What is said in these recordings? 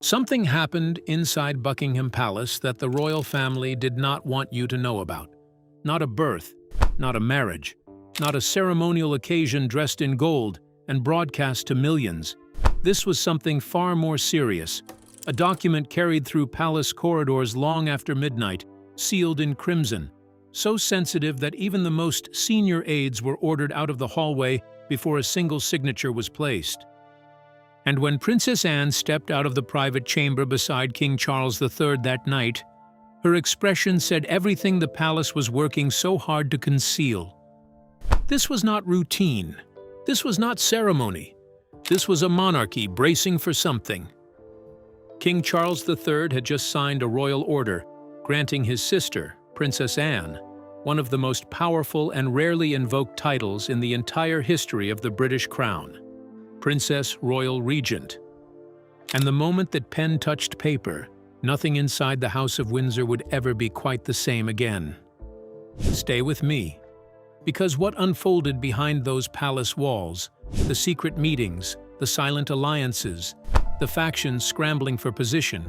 Something happened inside Buckingham Palace that the royal family did not want you to know about. Not a birth, not a marriage, not a ceremonial occasion dressed in gold and broadcast to millions. This was something far more serious. A document carried through palace corridors long after midnight, sealed in crimson, so sensitive that even the most senior aides were ordered out of the hallway before a single signature was placed. And when Princess Anne stepped out of the private chamber beside King Charles III that night, her expression said everything the palace was working so hard to conceal. This was not routine. This was not ceremony. This was a monarchy bracing for something. King Charles III had just signed a royal order, granting his sister, Princess Anne, one of the most powerful and rarely invoked titles in the entire history of the British crown. Princess Royal Regent. And the moment that pen touched paper, nothing inside the House of Windsor would ever be quite the same again. Stay with me, because what unfolded behind those palace walls, the secret meetings, the silent alliances, the factions scrambling for position,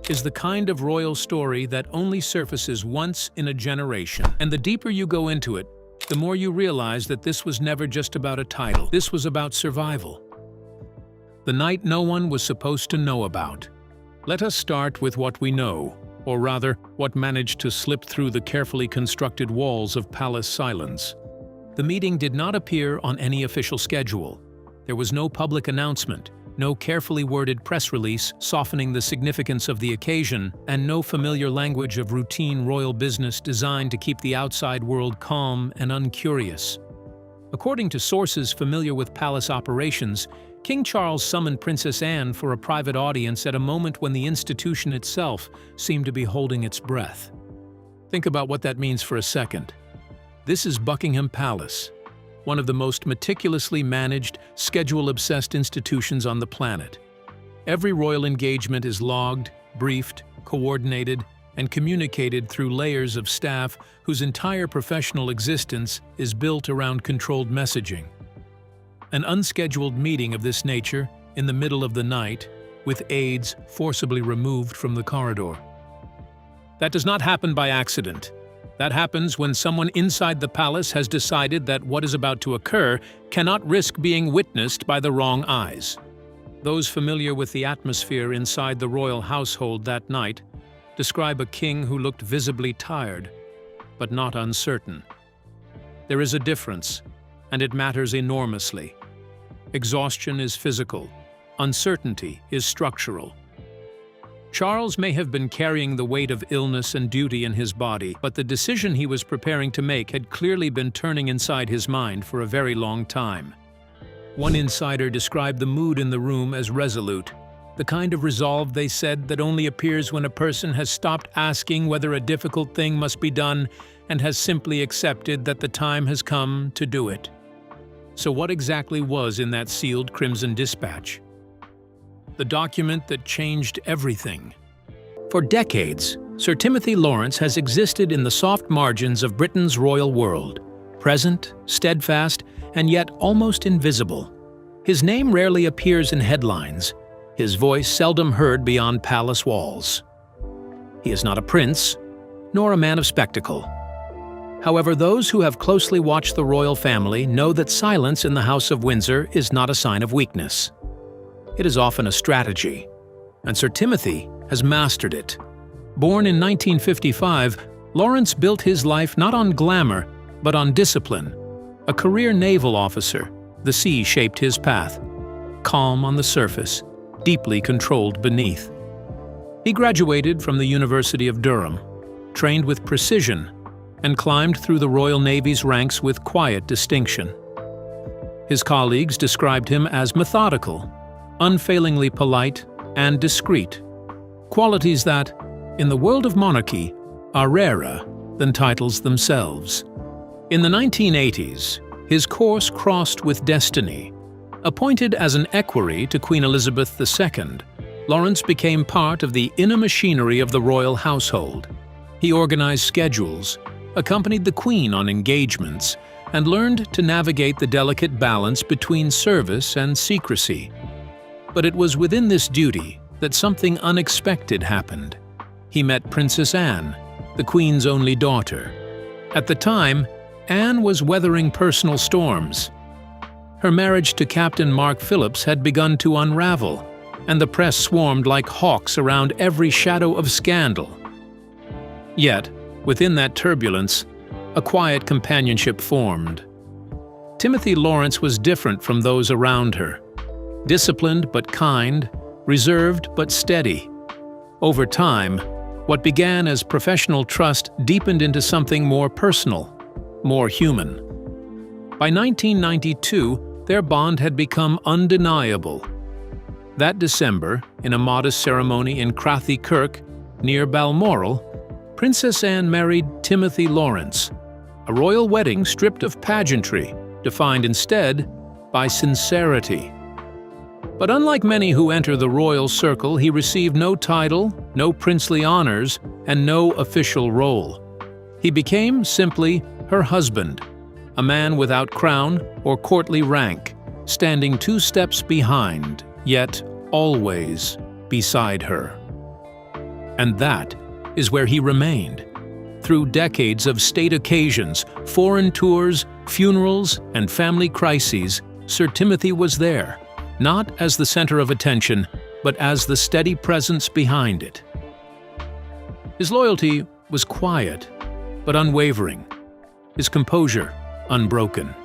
is the kind of royal story that only surfaces once in a generation. And the deeper you go into it, the more you realize that this was never just about a title. This was about survival. The night no one was supposed to know about. Let us start with what we know, or rather, what managed to slip through the carefully constructed walls of palace silence. The meeting did not appear on any official schedule. There was no public announcement, no carefully worded press release softening the significance of the occasion, and no familiar language of routine royal business designed to keep the outside world calm and uncurious. According to sources familiar with palace operations, King Charles summoned Princess Anne for a private audience at a moment when the institution itself seemed to be holding its breath. Think about what that means for a second. This is Buckingham Palace, one of the most meticulously managed, schedule-obsessed institutions on the planet. Every royal engagement is logged, briefed, coordinated, and communicated through layers of staff whose entire professional existence is built around controlled messaging. An unscheduled meeting of this nature, in the middle of the night, with aides forcibly removed from the corridor. That does not happen by accident. That happens when someone inside the palace has decided that what is about to occur cannot risk being witnessed by the wrong eyes. Those familiar with the atmosphere inside the royal household that night describe a king who looked visibly tired, but not uncertain. There is a difference, and it matters enormously. Exhaustion is physical, uncertainty is structural. Charles may have been carrying the weight of illness and duty in his body, but the decision he was preparing to make had clearly been turning inside his mind for a very long time. One insider described the mood in the room as resolute, the kind of resolve, they said, that only appears when a person has stopped asking whether a difficult thing must be done and has simply accepted that the time has come to do it. So what exactly was in that sealed crimson dispatch? The document that changed everything. For decades, Sir Timothy Lawrence has existed in the soft margins of Britain's royal world, present, steadfast, and yet almost invisible. His name rarely appears in headlines, his voice seldom heard beyond palace walls. He is not a prince, nor a man of spectacle. However, those who have closely watched the royal family know that silence in the House of Windsor is not a sign of weakness. It is often a strategy, and Sir Timothy has mastered it. Born in 1955, Lawrence built his life not on glamour, but on discipline. A career naval officer, the sea shaped his path. Calm on the surface, deeply controlled beneath. He graduated from the University of Durham, trained with precision, and climbed through the Royal Navy's ranks with quiet distinction. His colleagues described him as methodical, unfailingly polite, and discreet, qualities that, in the world of monarchy, are rarer than titles themselves. In the 1980s, his course crossed with destiny. Appointed as an equerry to Queen Elizabeth II, Lawrence became part of the inner machinery of the royal household. He organized schedules, accompanied the Queen on engagements, and learned to navigate the delicate balance between service and secrecy. But it was within this duty, that something unexpected happened. He met Princess Anne, the Queen's only daughter. At the time, Anne was weathering personal storms. Her marriage to Captain Mark Phillips had begun to unravel, and the press swarmed like hawks around every shadow of scandal. Yet, within that turbulence, a quiet companionship formed. Timothy Lawrence was different from those around her. Disciplined but kind, reserved but steady. Over time, what began as professional trust deepened into something more personal, more human. By 1992, their bond had become undeniable. That December, in a modest ceremony in Crathy Kirk, near Balmoral, Princess Anne married Timothy Lawrence, a royal wedding stripped of pageantry, defined instead by sincerity. But unlike many who enter the royal circle, he received no title, no princely honors, and no official role. He became simply her husband, a man without crown or courtly rank, standing 2 steps behind, yet always beside her. And that is where he remained. Through decades of state occasions, foreign tours, funerals, and family crises, Sir Timothy was there, not as the center of attention, but as the steady presence behind it. His loyalty was quiet, but unwavering. His composure, unbroken.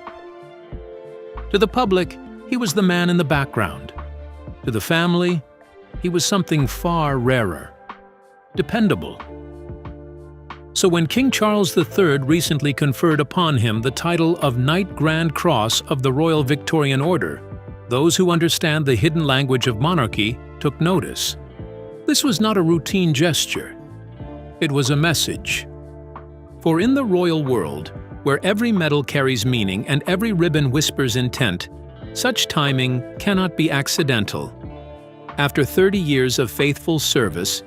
To the public, he was the man in the background. To the family, he was something far rarer. Dependable. So when King Charles III recently conferred upon him the title of Knight Grand Cross of the Royal Victorian Order, those who understand the hidden language of monarchy took notice. This was not a routine gesture. It was a message. For in the royal world, where every medal carries meaning and every ribbon whispers intent, such timing cannot be accidental. After 30 years of faithful service,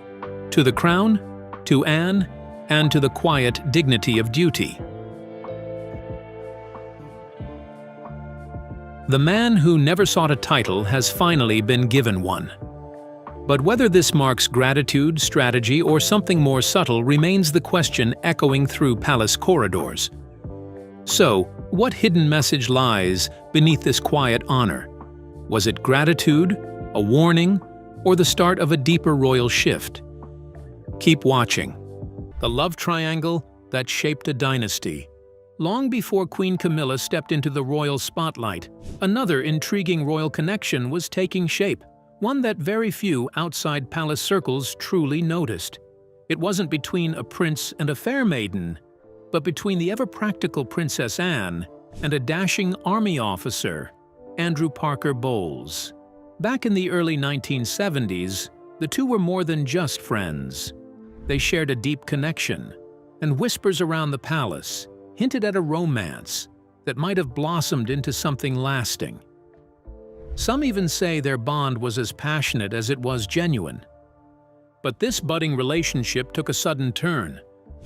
to the crown, to Anne, and to the quiet dignity of duty. The man who never sought a title has finally been given one. But whether this marks gratitude, strategy, or something more subtle remains the question echoing through palace corridors. So, what hidden message lies beneath this quiet honor? Was it gratitude, a warning, or the start of a deeper royal shift? Keep watching. The love triangle that shaped a dynasty. Long before Queen Camilla stepped into the royal spotlight, another intriguing royal connection was taking shape, one that very few outside palace circles truly noticed. It wasn't between a prince and a fair maiden, but between the ever-practical Princess Anne and a dashing army officer, Andrew Parker Bowles. Back in the early 1970s, the two were more than just friends. They shared a deep connection, and whispers around the palace hinted at a romance that might have blossomed into something lasting. Some even say their bond was as passionate as it was genuine. But this budding relationship took a sudden turn,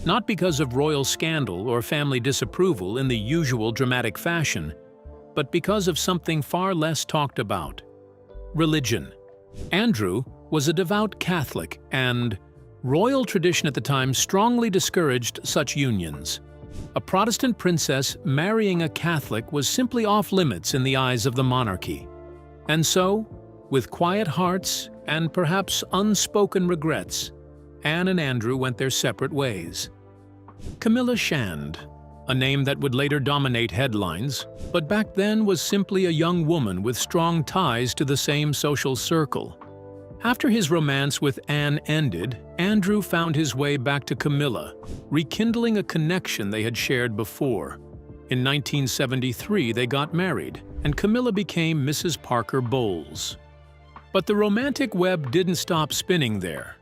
not because of royal scandal or family disapproval in the usual dramatic fashion, but because of something far less talked about: religion. Andrew was a devout Catholic, and royal tradition at the time strongly discouraged such unions. A Protestant princess marrying a Catholic was simply off-limits in the eyes of the monarchy. And so, with quiet hearts and perhaps unspoken regrets, Anne and Andrew went their separate ways. Camilla Shand, a name that would later dominate headlines, but back then was simply a young woman with strong ties to the same social circle. After his romance with Anne ended, Andrew found his way back to Camilla, rekindling a connection they had shared before. In 1973, they got married, and Camilla became Mrs. Parker Bowles. But the romantic web didn't stop spinning there.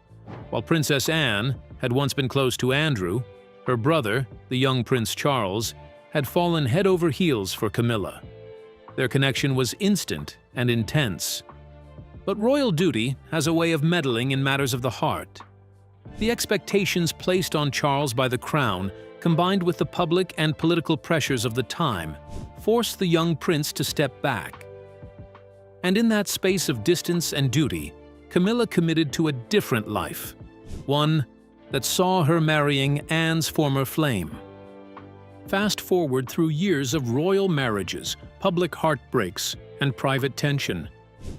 While Princess Anne had once been close to Andrew, her brother, the young Prince Charles, had fallen head over heels for Camilla. Their connection was instant and intense. But royal duty has a way of meddling in matters of the heart. The expectations placed on Charles by the crown, combined with the public and political pressures of the time, forced the young prince to step back. And in that space of distance and duty, Camilla committed to a different life, one that saw her marrying Anne's former flame. Fast forward through years of royal marriages, public heartbreaks, and private tension.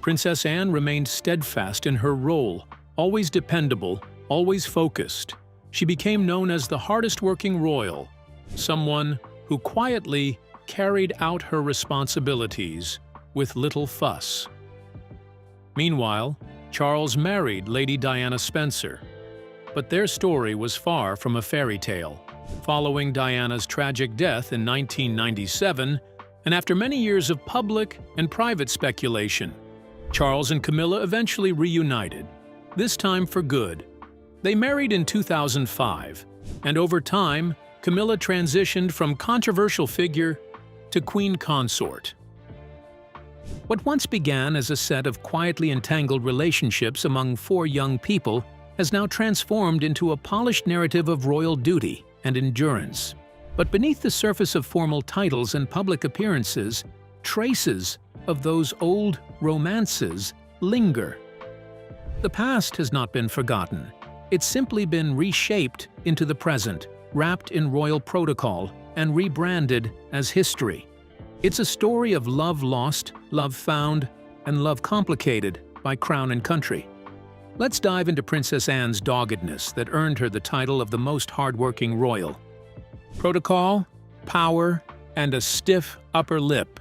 Princess Anne remained steadfast in her role, always dependable, always focused. She became known as the hardest-working royal, someone who quietly carried out her responsibilities with little fuss. Meanwhile, Charles married Lady Diana Spencer, but their story was far from a fairy tale. Following Diana's tragic death in 1997, and after many years of public and private speculation, Charles and Camilla eventually reunited, this time for good. They married in 2005, and over time, Camilla transitioned from controversial figure to queen consort. What once began as a set of quietly entangled relationships among four young people has now transformed into a polished narrative of royal duty and endurance. But beneath the surface of formal titles and public appearances, traces of those old romances linger. The past has not been forgotten. It's simply been reshaped into the present, wrapped in royal protocol, and rebranded as history. It's a story of love lost, love found, and love complicated by crown and country. Let's dive into Princess Anne's doggedness that earned her the title of the most hardworking royal. Protocol, power, and a stiff upper lip.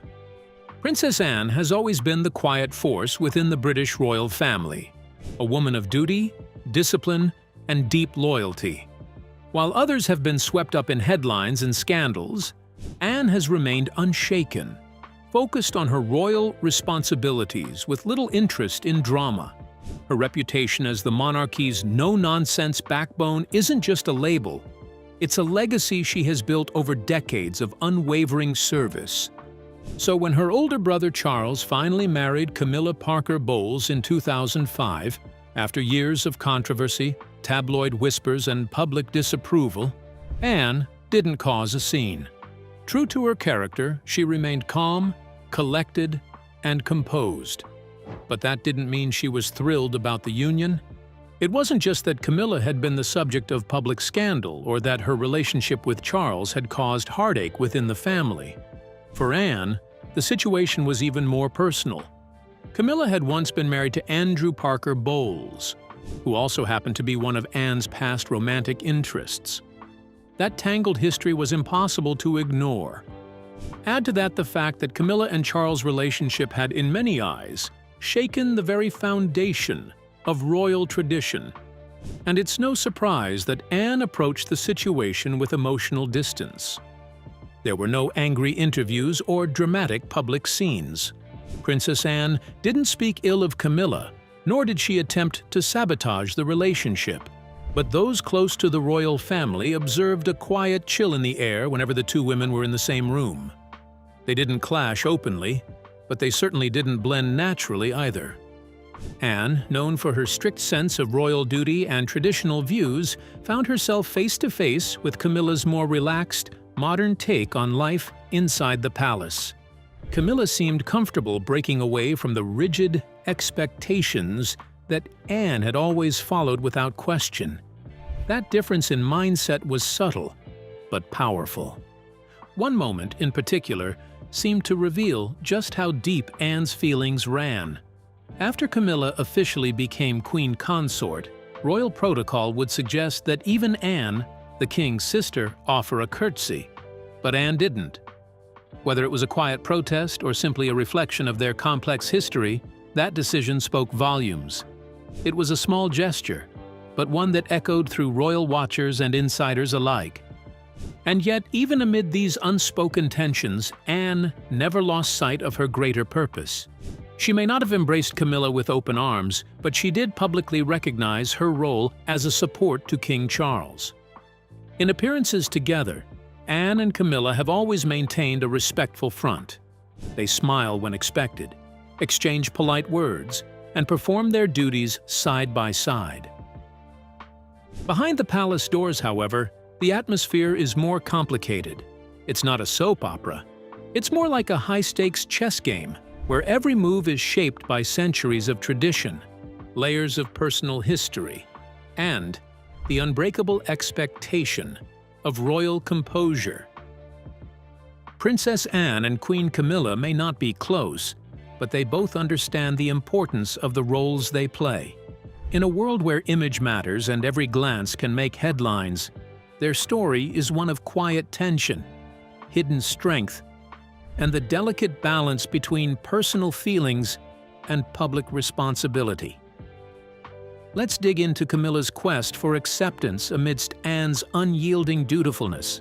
Princess Anne has always been the quiet force within the British royal family, a woman of duty, discipline, and deep loyalty. While others have been swept up in headlines and scandals, Anne has remained unshaken, focused on her royal responsibilities with little interest in drama. Her reputation as the monarchy's no-nonsense backbone isn't just a label, it's a legacy she has built over decades of unwavering service. So when her older brother Charles finally married Camilla Parker Bowles in 2005, after years of controversy, tabloid whispers, and public disapproval, Anne didn't cause a scene. True to her character, she remained calm, collected, and composed. But that didn't mean she was thrilled about the union. It wasn't just that Camilla had been the subject of public scandal or that her relationship with Charles had caused heartache within the family. For Anne, the situation was even more personal. Camilla had once been married to Andrew Parker Bowles, who also happened to be one of Anne's past romantic interests. That tangled history was impossible to ignore. Add to that the fact that Camilla and Charles' relationship had, in many eyes, shaken the very foundation of royal tradition. And it's no surprise that Anne approached the situation with emotional distance. There were no angry interviews or dramatic public scenes. Princess Anne didn't speak ill of Camilla, nor did she attempt to sabotage the relationship. But those close to the royal family observed a quiet chill in the air whenever the two women were in the same room. They didn't clash openly, but they certainly didn't blend naturally either. Anne, known for her strict sense of royal duty and traditional views, found herself face-to-face with Camilla's more relaxed, modern take on life inside the palace. Camilla seemed comfortable breaking away from the rigid expectations that Anne had always followed without question. That difference in mindset was subtle, but powerful. One moment, in particular, seemed to reveal just how deep Anne's feelings ran. After Camilla officially became queen consort, royal protocol would suggest that even Anne, the king's sister, offer a curtsy. But Anne didn't. Whether it was a quiet protest or simply a reflection of their complex history, that decision spoke volumes. It was a small gesture, but one that echoed through royal watchers and insiders alike. And yet, even amid these unspoken tensions, Anne never lost sight of her greater purpose. She may not have embraced Camilla with open arms, but she did publicly recognize her role as a support to King Charles. In appearances together, Anne and Camilla have always maintained a respectful front. They smile when expected, exchange polite words, and perform their duties side by side. Behind the palace doors, however, the atmosphere is more complicated. It's not a soap opera. It's more like a high-stakes chess game, where every move is shaped by centuries of tradition. layers of personal history, and the unbreakable expectation of royal composure. Princess Anne and Queen Camilla may not be close, but they both understand the importance of the roles they play. In a world where image matters and every glance can make headlines, their story is one of quiet tension, hidden strength, and the delicate balance between personal feelings and public responsibility. Let's dig into Camilla's quest for acceptance amidst Anne's unyielding dutifulness.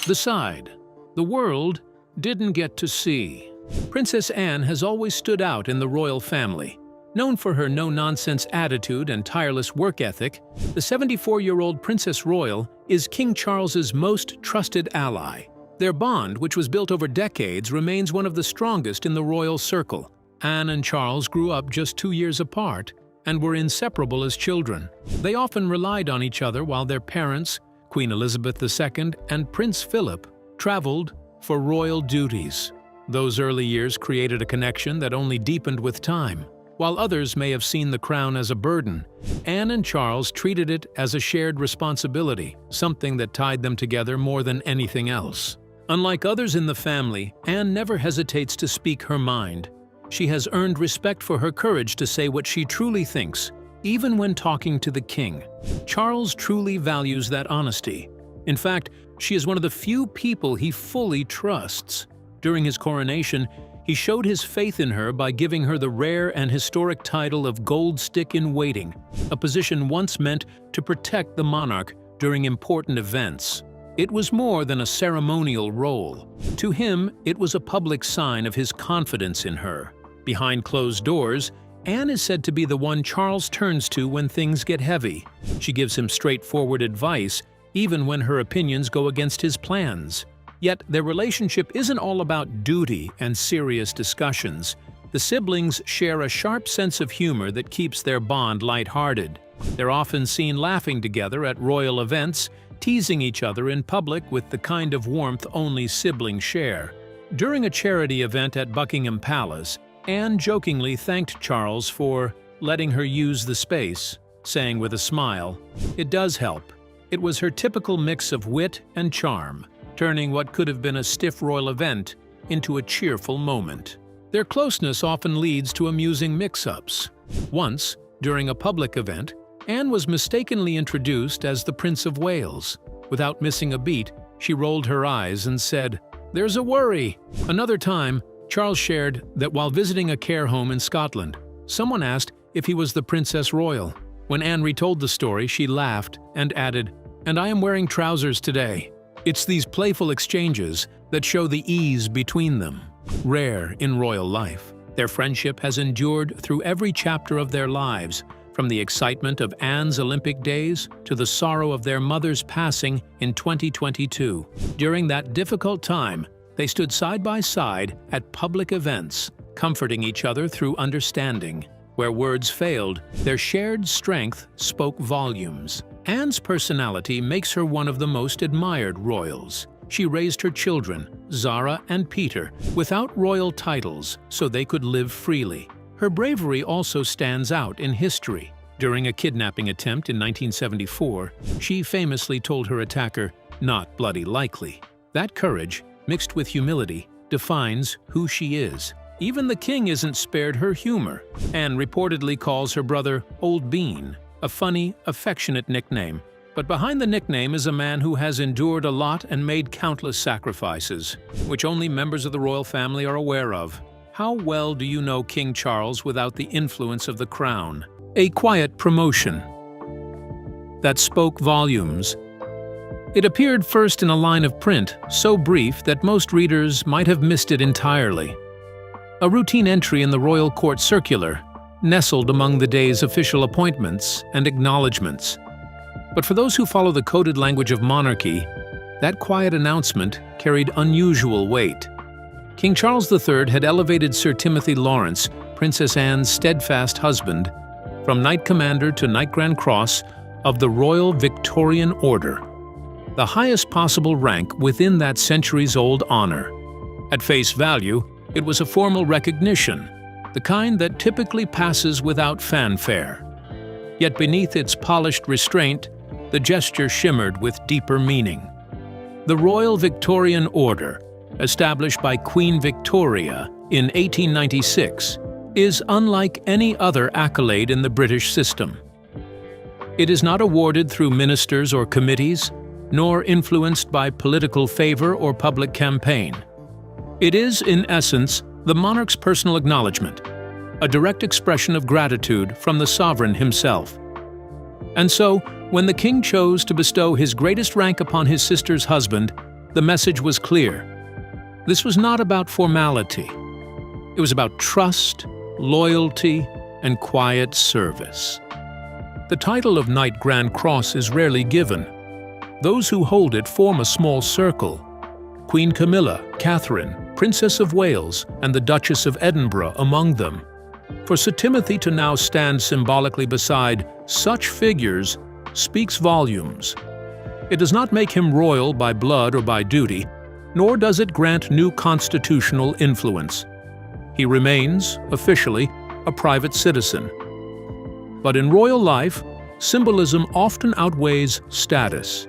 The side the world didn't get to see. Princess Anne has always stood out in the royal family. Known for her no-nonsense attitude and tireless work ethic, the 74-year-old Princess Royal is King Charles's most trusted ally. Their bond, which was built over decades, remains one of the strongest in the royal circle. Anne and Charles grew up just 2 years apart and were inseparable as children. They often relied on each other while their parents, Queen Elizabeth II and Prince Philip, traveled for royal duties. Those early years created a connection that only deepened with time. While others may have seen the crown as a burden, Anne and Charles treated it as a shared responsibility, something that tied them together more than anything else. Unlike others in the family, Anne never hesitates to speak her mind. She has earned respect for her courage to say what she truly thinks, even when talking to the king. Charles truly values that honesty. In fact, she is one of the few people he fully trusts. During his coronation, he showed his faith in her by giving her the rare and historic title of Gold Stick in Waiting, a position once meant to protect the monarch during important events. It was more than a ceremonial role. To him, it was a public sign of his confidence in her. Behind closed doors, Anne is said to be the one Charles turns to when things get heavy. She gives him straightforward advice, even when her opinions go against his plans. Yet their relationship isn't all about duty and serious discussions. The siblings share a sharp sense of humor that keeps their bond lighthearted. They're often seen laughing together at royal events, teasing each other in public with the kind of warmth only siblings share. During a charity event at Buckingham Palace, Anne jokingly thanked Charles for letting her use the space, saying with a smile, "It does help." It was her typical mix of wit and charm, turning what could have been a stiff royal event into a cheerful moment. Their closeness often leads to amusing mix-ups. Once, during a public event, Anne was mistakenly introduced as the Prince of Wales. Without missing a beat, she rolled her eyes and said, "There's a worry." Another time, Charles shared that while visiting a care home in Scotland, someone asked if he was the Princess Royal. When Anne retold the story, she laughed and added, "And I am wearing trousers today." It's these playful exchanges that show the ease between them, rare in royal life. Their friendship has endured through every chapter of their lives, from the excitement of Anne's Olympic days to the sorrow of their mother's passing in 2022. During that difficult time, they stood side by side at public events, comforting each other through understanding. Where words failed, their shared strength spoke volumes. Anne's personality makes her one of the most admired royals. She raised her children, Zara and Peter, without royal titles so they could live freely. Her bravery also stands out in history. During a kidnapping attempt in 1974, she famously told her attacker, "Not bloody likely." That courage, mixed with humility, defines who she is. Even the king isn't spared her humor. Anne reportedly calls her brother Old Bean, a funny, affectionate nickname. But behind the nickname is a man who has endured a lot and made countless sacrifices, which only members of the royal family are aware of. How well do you know King Charles without the influence of the crown? A quiet promotion that spoke volumes. It appeared first in a line of print, so brief that most readers might have missed it entirely. A routine entry in the royal court circular, nestled among the day's official appointments and acknowledgements. But for those who follow the coded language of monarchy, that quiet announcement carried unusual weight. King Charles III had elevated Sir Timothy Lawrence, Princess Anne's steadfast husband, from Knight Commander to Knight Grand Cross of the Royal Victorian Order, the highest possible rank within that centuries-old honor. At face value, it was a formal recognition, the kind that typically passes without fanfare. Yet beneath its polished restraint, the gesture shimmered with deeper meaning. The Royal Victorian Order, established by Queen Victoria in 1896, is unlike any other accolade in the British system. It is not awarded through ministers or committees, nor influenced by political favor or public campaign. It is, in essence, the monarch's personal acknowledgement, a direct expression of gratitude from the sovereign himself. And so, when the king chose to bestow his greatest rank upon his sister's husband, the message was clear. This was not about formality. It was about trust, loyalty, and quiet service. The title of Knight Grand Cross is rarely given. Those who hold it form a small circle: Queen Camilla, Catherine, Princess of Wales, and the Duchess of Edinburgh among them. For Sir Timothy to now stand symbolically beside such figures speaks volumes. It does not make him royal by blood or by duty, nor does it grant new constitutional influence. He remains, officially, a private citizen. But in royal life, symbolism often outweighs status.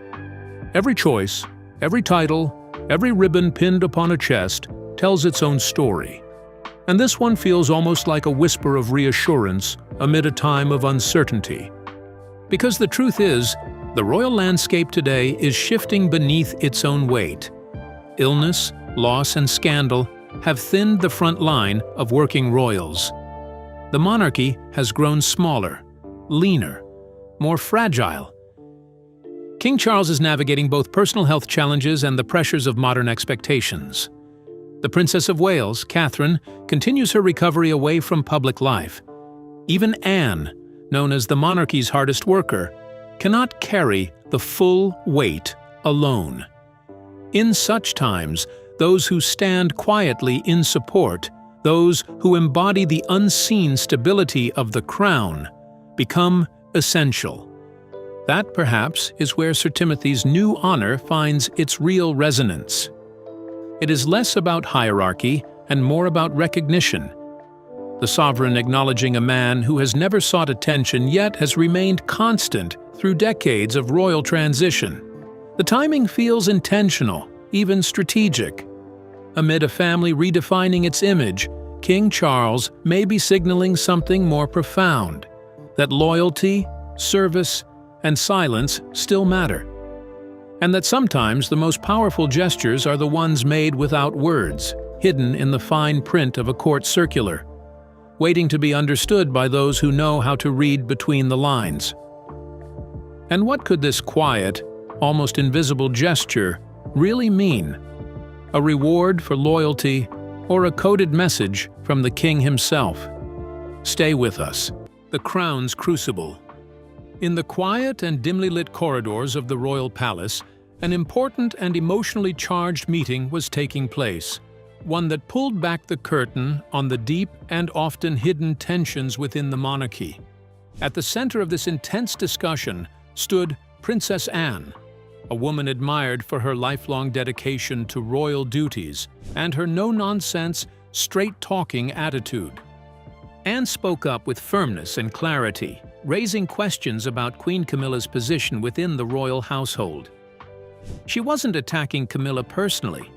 Every choice, every title, every ribbon pinned upon a chest tells its own story. And this one feels almost like a whisper of reassurance amid a time of uncertainty. Because the truth is, the royal landscape today is shifting beneath its own weight. Illness, loss, and scandal have thinned the front line of working royals. The monarchy has grown smaller, leaner, more fragile. King Charles is navigating both personal health challenges and the pressures of modern expectations. The Princess of Wales, Catherine, continues her recovery away from public life. Even Anne, known as the monarchy's hardest worker, cannot carry the full weight alone. In such times, those who stand quietly in support, those who embody the unseen stability of the crown, become essential. That, perhaps, is where Sir Timothy's new honor finds its real resonance. It is less about hierarchy and more about recognition. The sovereign acknowledging a man who has never sought attention yet has remained constant through decades of royal transition. The timing feels intentional, even strategic. Amid a family redefining its image, King Charles may be signaling something more profound: that loyalty, service, and silence still matter. And that sometimes the most powerful gestures are the ones made without words, hidden in the fine print of a court circular, waiting to be understood by those who know how to read between the lines. And what could this quiet, almost invisible gesture really mean? A reward for loyalty, or a coded message from the king himself? Stay with us. The Crown's Crucible. In the quiet and dimly lit corridors of the royal palace, an important and emotionally charged meeting was taking place, one that pulled back the curtain on the deep and often hidden tensions within the monarchy. At the center of this intense discussion stood Princess Anne, a woman admired for her lifelong dedication to royal duties and her no-nonsense, straight-talking attitude. Anne spoke up with firmness and clarity, raising questions about Queen Camilla's position within the royal household. She wasn't attacking Camilla personally,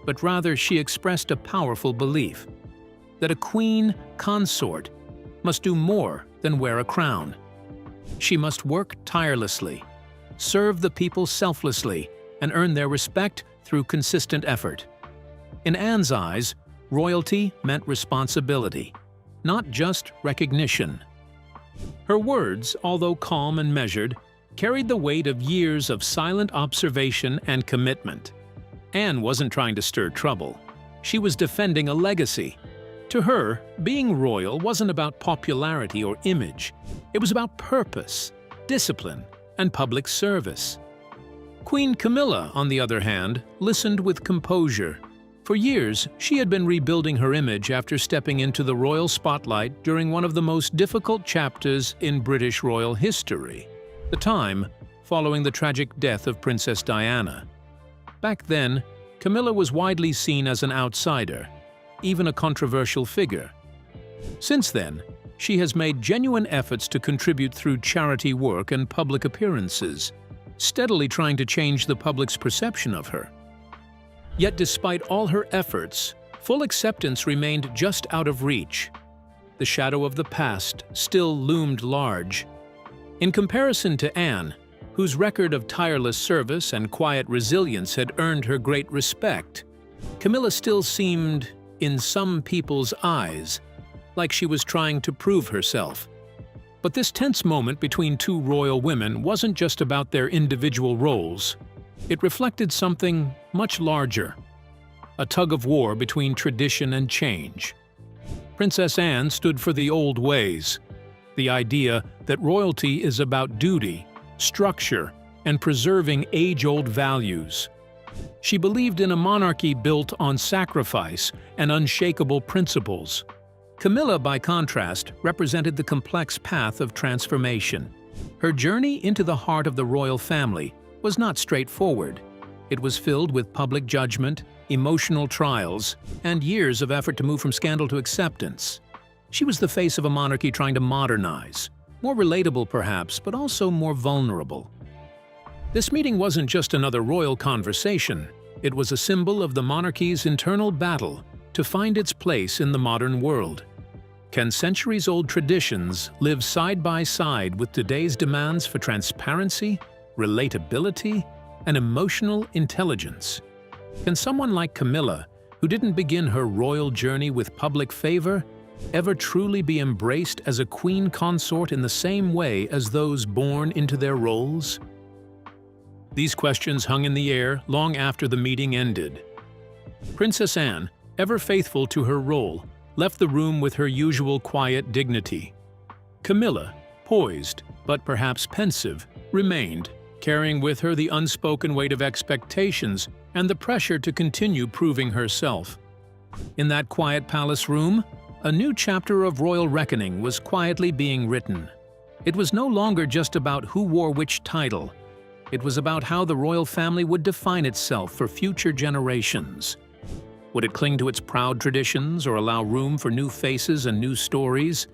but rather she expressed a powerful belief that a queen consort must do more than wear a crown. She must work tirelessly, serve the people selflessly, and earn their respect through consistent effort. In Anne's eyes, royalty meant responsibility, not just recognition. Her words, although calm and measured, carried the weight of years of silent observation and commitment. Anne wasn't trying to stir trouble. She was defending a legacy. To her, being royal wasn't about popularity or image. It was about purpose, discipline, and public service. Queen Camilla, on the other hand, listened with composure. For years, she had been rebuilding her image after stepping into the royal spotlight during one of the most difficult chapters in British royal history, the time following the tragic death of Princess Diana. Back then, Camilla was widely seen as an outsider, even a controversial figure. Since then, she has made genuine efforts to contribute through charity work and public appearances, steadily trying to change the public's perception of her. Yet despite all her efforts, full acceptance remained just out of reach. The shadow of the past still loomed large. In comparison to Anne, whose record of tireless service and quiet resilience had earned her great respect, Camilla still seemed, in some people's eyes, like she was trying to prove herself. But this tense moment between two royal women wasn't just about their individual roles. It reflected something much larger, a tug-of-war between tradition and change. Princess Anne stood for the old ways, the idea that royalty is about duty, structure, and preserving age-old values. She believed in a monarchy built on sacrifice and unshakable principles. Camilla, by contrast, represented the complex path of transformation. Her journey into the heart of the royal family was not straightforward. It was filled with public judgment, emotional trials, and years of effort to move from scandal to acceptance. She was the face of a monarchy trying to modernize, more relatable perhaps, but also more vulnerable. This meeting wasn't just another royal conversation. It was a symbol of the monarchy's internal battle to find its place in the modern world. Can centuries-old traditions live side by side with today's demands for transparency, relatability, and emotional intelligence? Can someone like Camilla, who didn't begin her royal journey with public favor, ever truly be embraced as a queen consort in the same way as those born into their roles? These questions hung in the air long after the meeting ended. Princess Anne, ever faithful to her role, left the room with her usual quiet dignity. Camilla, poised, but perhaps pensive, remained, carrying with her the unspoken weight of expectations and the pressure to continue proving herself. In that quiet palace room, a new chapter of royal reckoning was quietly being written. It was no longer just about who wore which title. It was about how the royal family would define itself for future generations. Would it cling to its proud traditions or allow room for new faces and new stories,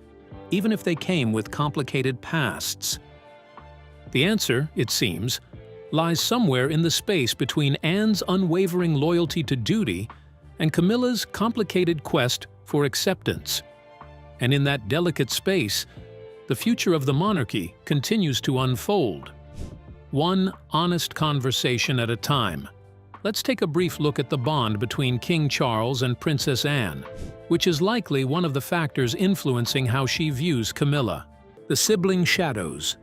even if they came with complicated pasts? The answer, it seems, lies somewhere in the space between Anne's unwavering loyalty to duty and Camilla's complicated quest for acceptance. And in that delicate space, the future of the monarchy continues to unfold. One honest conversation at a time. Let's take a brief look at the bond between King Charles and Princess Anne, which is likely one of the factors influencing how she views Camilla. The sibling shadows.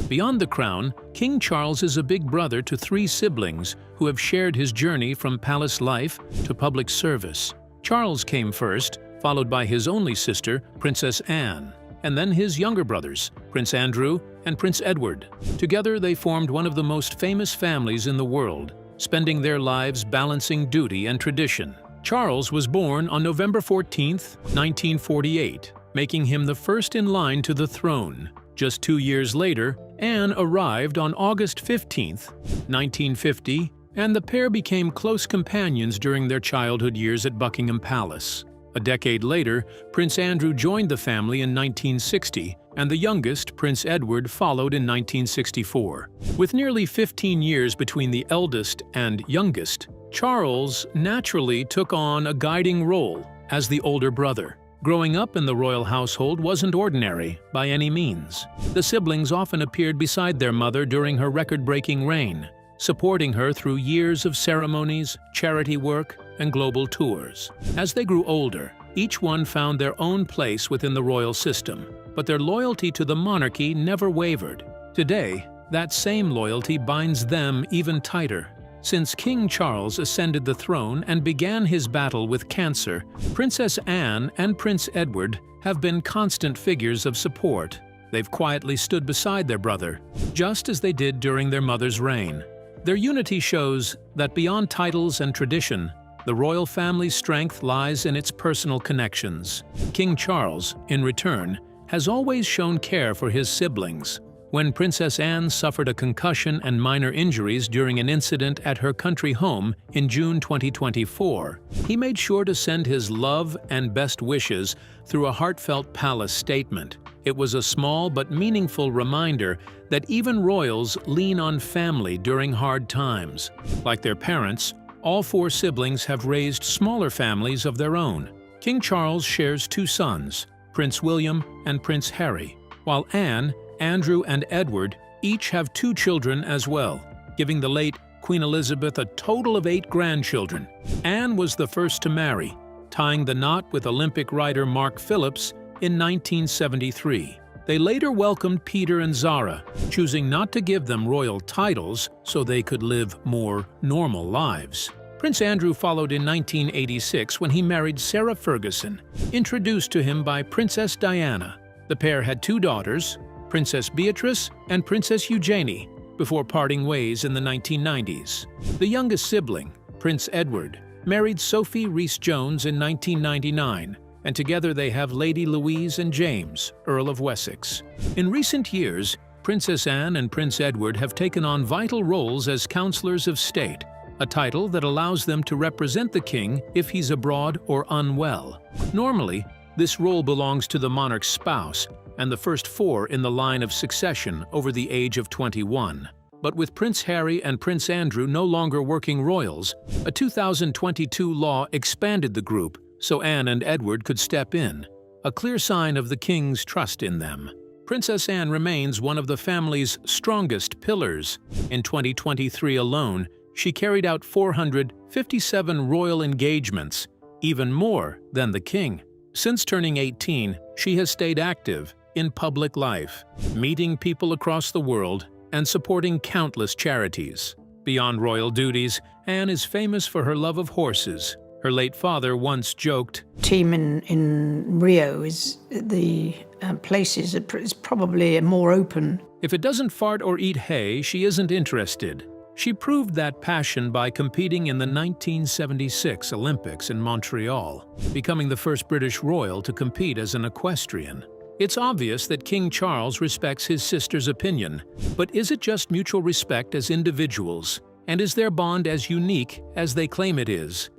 Beyond the crown, King Charles is a big brother to three siblings who have shared his journey from palace life to public service. Charles came first, followed by his only sister, Princess Anne, and then his younger brothers, Prince Andrew and Prince Edward. Together they formed one of the most famous families in the world, spending their lives balancing duty and tradition. Charles was born on November 14, 1948, making him the first in line to the throne. Just 2 years later, Anne arrived on August 15, 1950, and the pair became close companions during their childhood years at Buckingham Palace. A decade later, Prince Andrew joined the family in 1960, and the youngest, Prince Edward, followed in 1964. With nearly 15 years between the eldest and youngest, Charles naturally took on a guiding role as the older brother. Growing up in the royal household wasn't ordinary by any means. The siblings often appeared beside their mother during her record-breaking reign, supporting her through years of ceremonies, charity work, and global tours. As they grew older, each one found their own place within the royal system, but their loyalty to the monarchy never wavered. Today, that same loyalty binds them even tighter. Since King Charles ascended the throne and began his battle with cancer, Princess Anne and Prince Edward have been constant figures of support. They've quietly stood beside their brother, just as they did during their mother's reign. Their unity shows that beyond titles and tradition, the royal family's strength lies in its personal connections. King Charles, in return, has always shown care for his siblings. when Princess Anne suffered a concussion and minor injuries during an incident at her country home in June 2024. He made sure to send his love and best wishes through a heartfelt palace statement. It was a small but meaningful reminder that even royals lean on family during hard times. Like their parents, all 4 siblings have raised smaller families of their own. King Charles shares 2 sons, Prince William and Prince Harry, while Anne, Andrew, and Edward each have 2 children as well, giving the late Queen Elizabeth a total of 8 grandchildren. Anne was the first to marry, tying the knot with Olympic rider Mark Phillips in 1973. They later welcomed Peter and Zara, choosing not to give them royal titles so they could live more normal lives. Prince Andrew followed in 1986 when he married Sarah Ferguson, introduced to him by Princess Diana. The pair had 2 daughters, Princess Beatrice and Princess Eugenie, before parting ways in the 1990s. The youngest sibling, Prince Edward, married Sophie Rhys-Jones in 1999, and together they have Lady Louise and James, Earl of Wessex. In recent years, Princess Anne and Prince Edward have taken on vital roles as counselors of state, a title that allows them to represent the king if he's abroad or unwell. Normally, this role belongs to the monarch's spouse and the first 4 in the line of succession over the age of 21. But with Prince Harry and Prince Andrew no longer working royals, a 2022 law expanded the group so Anne and Edward could step in, a clear sign of the king's trust in them. Princess Anne remains one of the family's strongest pillars. In 2023 alone, she carried out 457 royal engagements, even more than the king. Since turning 18, she has stayed active in public life, meeting people across the world and supporting countless charities. Beyond royal duties, Anne is famous for her love of horses. Her late father once joked, "Team in Rio is the places is probably more open. If it doesn't fart or eat hay, she isn't interested." She proved that passion by competing in the 1976 Olympics in Montreal, becoming the first British royal to compete as an equestrian. It's obvious that King Charles respects his sister's opinion, but is it just mutual respect as individuals? And is their bond as unique as they claim it is?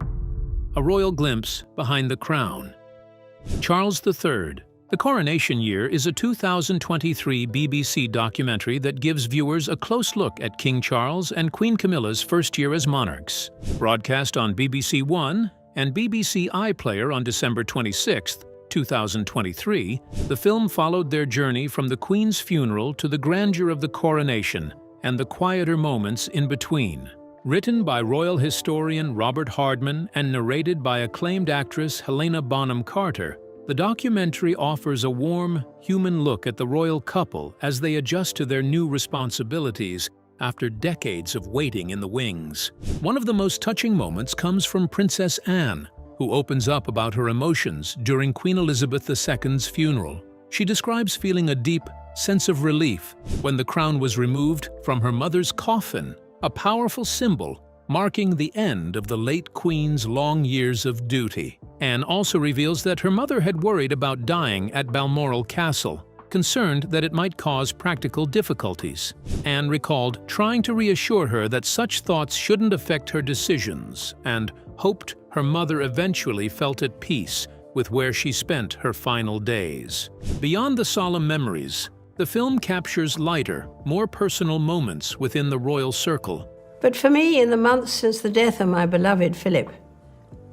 A royal glimpse behind the crown. Charles III. The Coronation Year is a 2023 BBC documentary that gives viewers a close look at King Charles and Queen Camilla's first year as monarchs. Broadcast on BBC One and BBC iPlayer on December 26, 2023, the film followed their journey from the Queen's funeral to the grandeur of the coronation and the quieter moments in between. Written by royal historian Robert Hardman and narrated by acclaimed actress Helena Bonham Carter, the documentary offers a warm, human look at the royal couple as they adjust to their new responsibilities after decades of waiting in the wings. One of the most touching moments comes from Princess Anne, who opens up about her emotions during Queen Elizabeth II's funeral. She describes feeling a deep sense of relief when the crown was removed from her mother's coffin, a powerful symbol marking the end of the late Queen's long years of duty. Anne also reveals that her mother had worried about dying at Balmoral Castle, concerned that it might cause practical difficulties. Anne recalled trying to reassure her that such thoughts shouldn't affect her decisions and hoped her mother eventually felt at peace with where she spent her final days. Beyond the solemn memories, the film captures lighter, more personal moments within the royal circle. But for me, in the months since the death of my beloved Philip,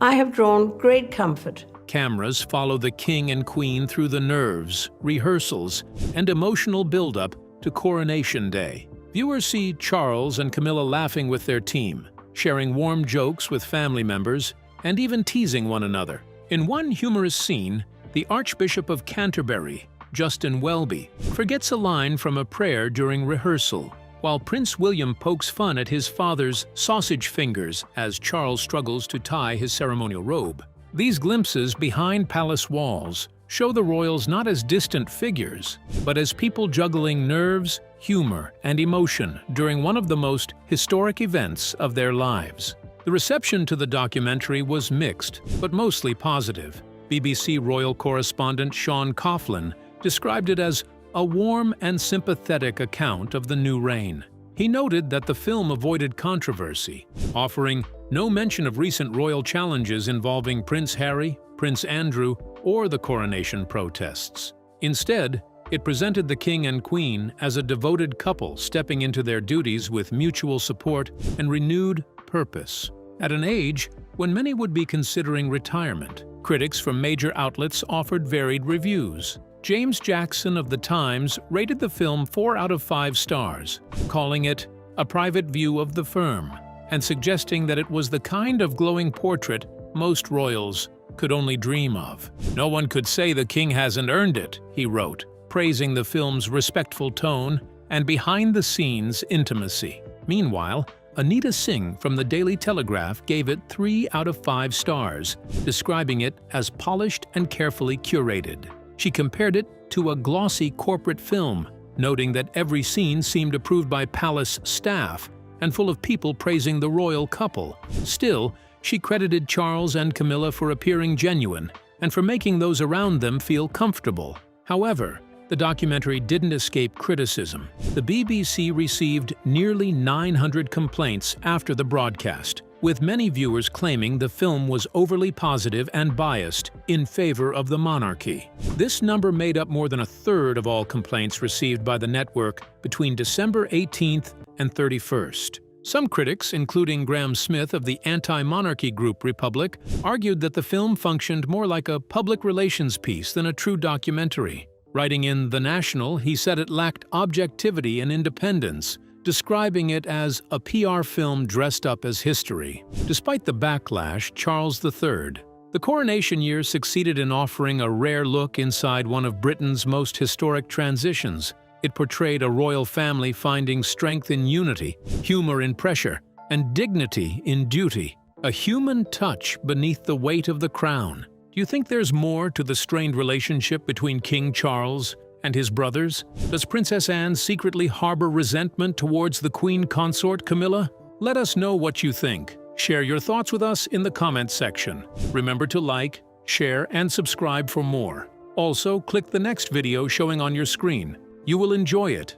I have drawn great comfort. Cameras follow the king and queen through the nerves, rehearsals, and emotional build-up to Coronation Day. Viewers see Charles and Camilla laughing with their team, sharing warm jokes with family members, and even teasing one another. In one humorous scene, the Archbishop of Canterbury, Justin Welby, forgets a line from a prayer during rehearsal, while Prince William pokes fun at his father's sausage fingers as Charles struggles to tie his ceremonial robe. These glimpses behind palace walls show the royals not as distant figures, but as people juggling nerves, humor, and emotion during one of the most historic events of their lives. The reception to the documentary was mixed, but mostly positive. BBC royal correspondent Sean Coughlin described it as a warm and sympathetic account of the new reign. He noted that the film avoided controversy, offering no mention of recent royal challenges involving Prince Harry, Prince Andrew, or the coronation protests. Instead, it presented the king and queen as a devoted couple stepping into their duties with mutual support and renewed purpose. At an age when many would be considering retirement, critics from major outlets offered varied reviews. James Jackson of The Times rated the film 4 out of 5 stars, calling it a private view of the firm, and suggesting that it was the kind of glowing portrait most royals could only dream of. "No one could say the king hasn't earned it," he wrote, praising the film's respectful tone and behind-the-scenes intimacy. Meanwhile, Anita Singh from the Daily Telegraph gave it 3 out of 5 stars, describing it as polished and carefully curated. She compared it to a glossy corporate film, noting that every scene seemed approved by palace staff and full of people praising the royal couple. Still, she credited Charles and Camilla for appearing genuine and for making those around them feel comfortable. However, the documentary didn't escape criticism. The BBC received nearly 900 complaints after the broadcast, with many viewers claiming the film was overly positive and biased in favor of the monarchy. This number made up more than a third of all complaints received by the network between December 18th and 31st. Some critics, including Graham Smith of the anti-monarchy group Republic, argued that the film functioned more like a public relations piece than a true documentary. Writing in The National, he said it lacked objectivity and independence, describing it as a PR film dressed up as history. Despite the backlash, Charles III, the coronation year succeeded in offering a rare look inside one of Britain's most historic transitions. It portrayed a royal family finding strength in unity, humor in pressure, and dignity in duty. A human touch beneath the weight of the crown. Do you think there's more to the strained relationship between King Charles and his brothers? Does Princess Anne secretly harbor resentment towards the Queen Consort Camilla? Let us know what you think. Share your thoughts with us in the comments section. Remember to like, share, and subscribe for more. Also, click the next video showing on your screen. You will enjoy it.